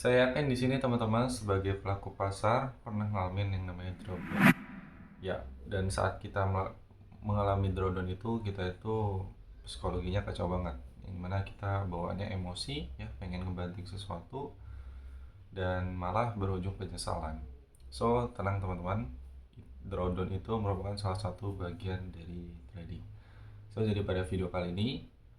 Saya yakin di sini teman-teman sebagai pelaku pasar pernah ngalamin yang namanya drawdown. Ya, dan saat kita mengalami drawdown itu kita itu psikologinya kacau banget. Yang mana kita bawaannya emosi, ya pengen ngebanting sesuatu dan malah berujung penyesalan. So, tenang teman-teman. Drawdown itu merupakan salah satu bagian dari trading. So, jadi pada video kali ini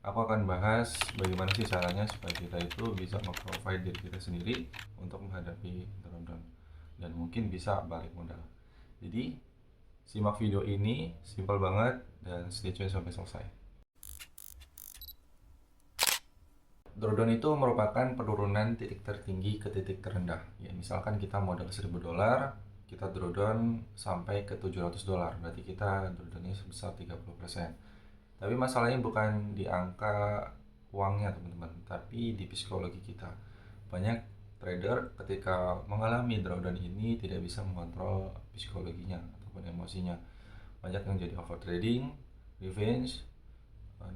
aku akan bahas bagaimana sih caranya supaya kita itu bisa nge-provide diri kita sendiri untuk menghadapi drawdown dan mungkin bisa balik modal. Jadi, simak video ini, simple banget dan stay tune sampai selesai. Drawdown itu merupakan penurunan titik tertinggi ke titik terendah. Ya, misalkan kita modal $1.000, kita drawdown sampai ke $700, berarti kita drawdownnya sebesar 30%. Tapi masalahnya bukan di angka uangnya teman-teman, tapi di psikologi kita. Banyak trader ketika mengalami drawdown ini tidak bisa mengontrol psikologinya ataupun emosinya. Banyak yang jadi over trading, revenge,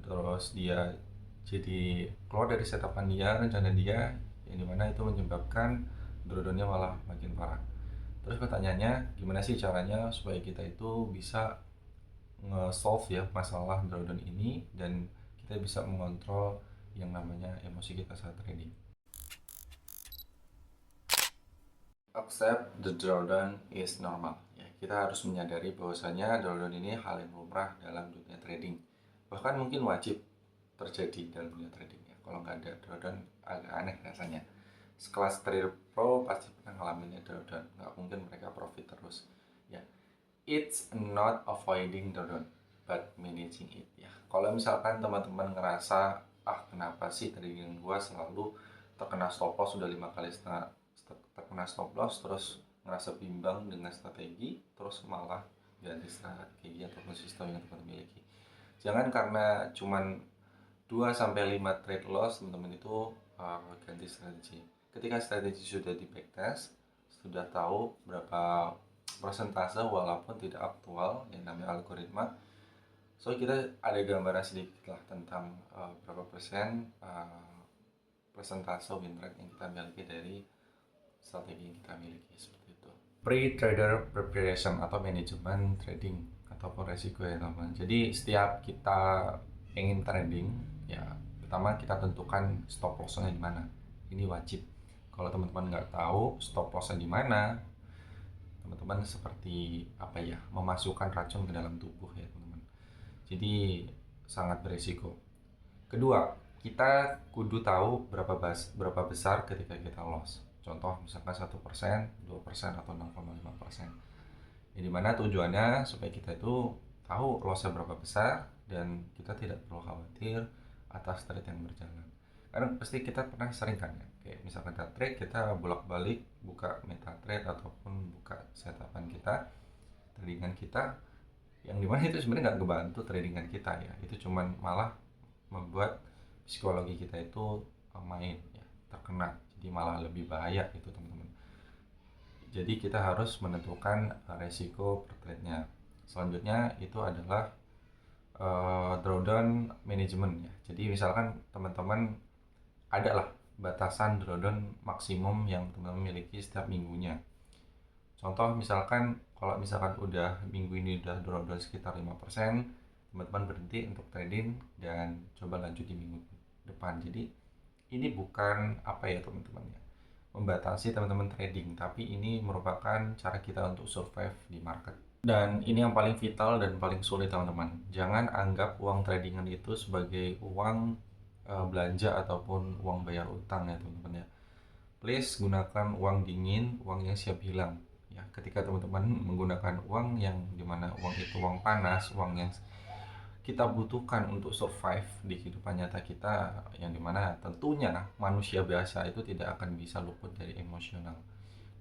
terus dia jadi keluar dari setapan dia, rencana dia, yang dimana itu menyebabkan drawdownnya malah makin parah. Terus pertanyaannya, gimana sih caranya supaya kita itu bisa nge-solve ya masalah drawdown ini dan kita bisa mengontrol yang namanya emosi kita saat trading. Accept the drawdown is normal. Ya, kita harus menyadari bahwasanya drawdown ini hal yang lumrah dalam dunia trading. Bahkan mungkin wajib terjadi dalam dunia trading ya. Kalau nggak ada drawdown agak aneh rasanya. Sekelas trader pro pasti pernah ngalamin drawdown. Nggak mungkin mereka profit terus. Ya, it's not avoiding drawdown, but managing it ya. Kalau misalkan teman-teman ngerasa, kenapa sih trading gua selalu terkena stop loss sudah 5 kali setengah terkena stop loss, terus ngerasa bimbang dengan strategi, terus malah ganti strategi ataupun sistem yang teman-teman miliki. Jangan karena cuman 2 sampai 5 trade loss teman-teman itu ganti strategi. Ketika strategi sudah di backtest, sudah tahu berapa persentase walaupun tidak aktual yang namanya algoritma, so kita ada gambaran sedikit lah tentang berapa persen persentase win rate yang kita miliki dari strategi yang kita miliki, seperti itu. Pre-trader preparation atau manajemen trading ataupun resiko ya teman-teman. Jadi setiap kita ingin trading, ya pertama kita tentukan stop lossnya di mana. Ini wajib. Kalau teman-teman nggak tahu stop lossnya di mana, teman-teman seperti apa ya, memasukkan racun ke dalam tubuh ya teman-teman. Jadi sangat beresiko. Kedua, kita kudu tahu berapa besar ketika kita loss. Contoh misalkan 1%, 2%, atau 0,5%. Yang dimana tujuannya supaya kita itu tahu lossnya berapa besar dan kita tidak perlu khawatir atas trade yang berjalan. Karena pasti kita pernah sering kan ya, kayak misalkan kita trade, kita bolak-balik buka meta trade ataupun buka setapan kita, tradingan kita, yang dimana itu sebenarnya nggak ngebantu tradingan kita ya. Itu cuman malah membuat psikologi kita itu main ya, terkena, jadi malah lebih bahaya itu teman-teman. Jadi kita harus menentukan resiko per trade-nya. Selanjutnya itu adalah drawdown management ya. Jadi misalkan teman-teman adalah batasan drawdown maksimum yang teman-teman miliki setiap minggunya. Contoh misalkan kalau misalkan udah minggu ini udah drawdown sekitar 5%, teman-teman berhenti untuk trading dan coba lanjut di minggu depan. Jadi ini bukan apa ya teman-teman ya, membatasi teman-teman trading, tapi ini merupakan cara kita untuk survive di market. Dan ini yang paling vital dan paling sulit teman-teman. Jangan anggap uang tradingan itu sebagai uang belanja ataupun uang bayar utang ya teman-teman ya. Please gunakan uang dingin, uang yang siap hilang. Ya, ketika teman-teman menggunakan uang yang dimana uang itu uang panas, uang yang kita butuhkan untuk survive di kehidupan nyata kita, yang dimana tentunya manusia biasa itu tidak akan bisa luput dari emosional.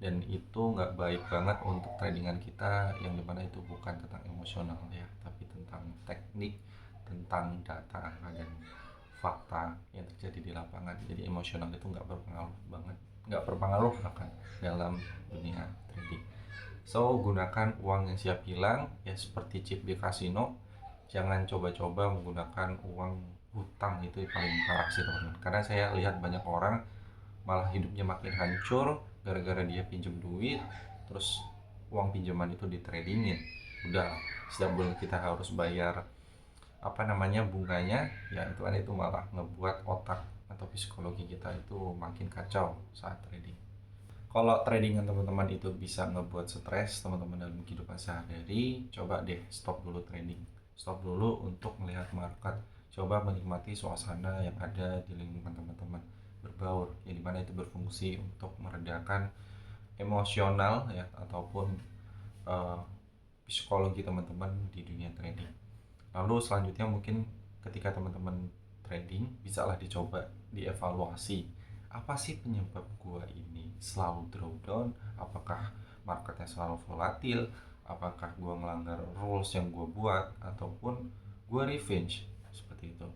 Dan itu nggak baik banget untuk tradingan kita, yang dimana itu bukan tentang emosional ya, tapi tentang teknik, tentang data angka dan fakta yang terjadi di lapangan. Jadi emosional itu nggak berpengaruh banget, nggak berpengaruh bahkan dalam dunia trading. So gunakan uang yang siap hilang ya, seperti chip di kasino. Jangan coba-coba menggunakan uang hutang, itu paling parah sih teman-teman. Karena saya lihat banyak orang malah hidupnya makin hancur gara-gara dia pinjam duit, terus uang pinjaman itu ditradingin. Udah, setiap bulan kita harus bayar bunganya, ya itu kan itu malah ngebuat otak atau psikologi kita itu makin kacau saat trading. Kalau tradingan teman-teman itu bisa ngebuat stres teman-teman dalam kehidupan sehari-hari, coba deh stop dulu trading. Stop dulu untuk melihat market. Coba menikmati suasana yang ada di lingkungan teman-teman berbaur, yang dimana itu berfungsi untuk meredakan emosional ya ataupun uh, psikologi teman-teman di dunia trading. Lalu selanjutnya mungkin ketika teman-teman trading, bisalah dicoba dievaluasi. Apa sih penyebab gua ini selalu drawdown? Apakah marketnya selalu volatil? Apakah gua melanggar rules yang gua buat ataupun gua revenge seperti itu.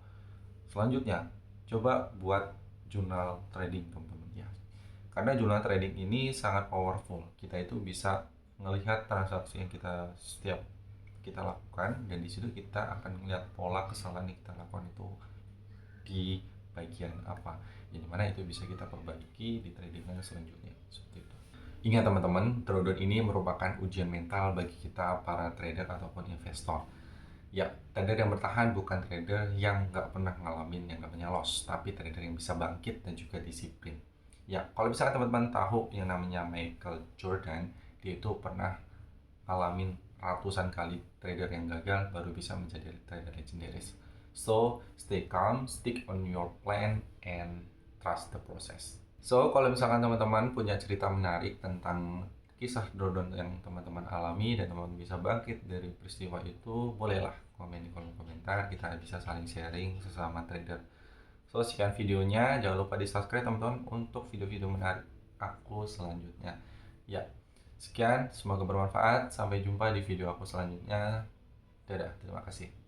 Selanjutnya, coba buat jurnal trading teman-teman ya. Karena jurnal trading ini sangat powerful. Kita itu bisa melihat transaksi yang kita lakukan, dan di situ kita akan melihat pola kesalahan yang kita lakukan itu di bagian apa, yang mana itu bisa kita perbaiki di trading selanjutnya seperti itu. Ingat teman-teman, drawdown ini merupakan ujian mental bagi kita para trader ataupun investor. Ya, trader yang bertahan bukan trader yang nggak pernah ngalamin yang namanya loss, tapi trader yang bisa bangkit dan juga disiplin. Ya, kalau misalnya teman-teman tahu yang namanya Michael Jordan, dia itu pernah ngalamin ratusan kali trader yang gagal baru bisa menjadi trader legendaris. So, stay calm, stick on your plan, and trust the process. So, kalau misalkan teman-teman punya cerita menarik tentang kisah drawdown yang teman-teman alami dan teman-teman bisa bangkit dari peristiwa itu, bolehlah komen di kolom komentar, kita bisa saling sharing sesama trader. So, sekian videonya, jangan lupa di subscribe teman-teman untuk video-video menarik aku selanjutnya. Ya, sekian, semoga bermanfaat. Sampai jumpa di video aku selanjutnya. Dadah, terima kasih.